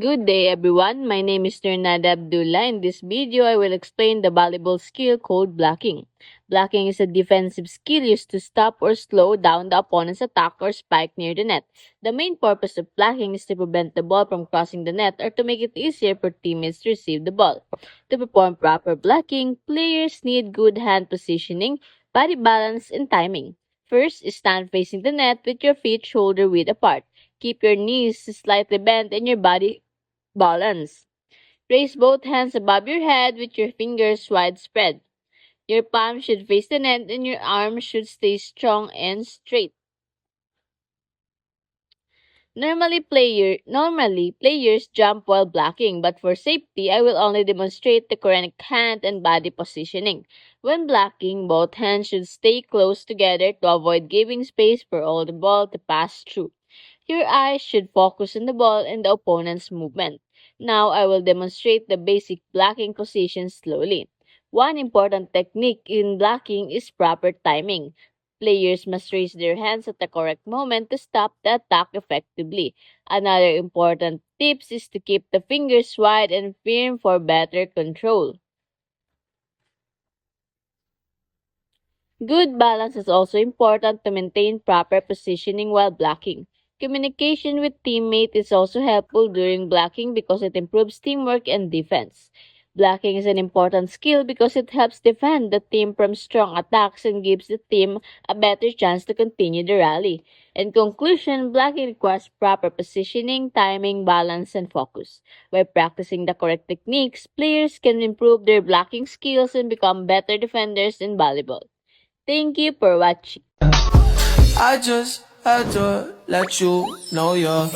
Good day everyone, my name is Nernada Abdullah. In this video, I will explain the volleyball skill called blocking. Blocking is a defensive skill used to stop or slow down the opponent's attack or spike near the net. The main purpose of blocking is to prevent the ball from crossing the net or to make it easier for teammates to receive the ball. To perform proper blocking, players need good hand positioning, body balance, and timing. First, stand facing the net with your feet shoulder width apart. Keep your knees slightly bent and your body balance. Raise both hands above your head with your fingers wide spread. Your palm should face the net and your arms should stay strong and straight. Normally players jump while blocking, but for safety, I will only demonstrate the correct hand and body positioning. When blocking, both hands should stay close together to avoid giving space for all the ball to pass through. Your eyes should focus on the ball and the opponent's movement. Now I will demonstrate the basic blocking position slowly. One important technique in blocking is proper timing. Players must raise their hands at the correct moment to stop the attack effectively. Another important tip is to keep the fingers wide and firm for better control. Good balance is also important to maintain proper positioning while blocking. Communication with teammates is also helpful during blocking because it improves teamwork and defense. Blocking is an important skill because it helps defend the team from strong attacks and gives the team a better chance to continue the rally. In conclusion, blocking requires proper positioning, timing, balance, and focus. By practicing the correct techniques, players can improve their blocking skills and become better defenders in volleyball. Thank you for watching. I just had to let you know you're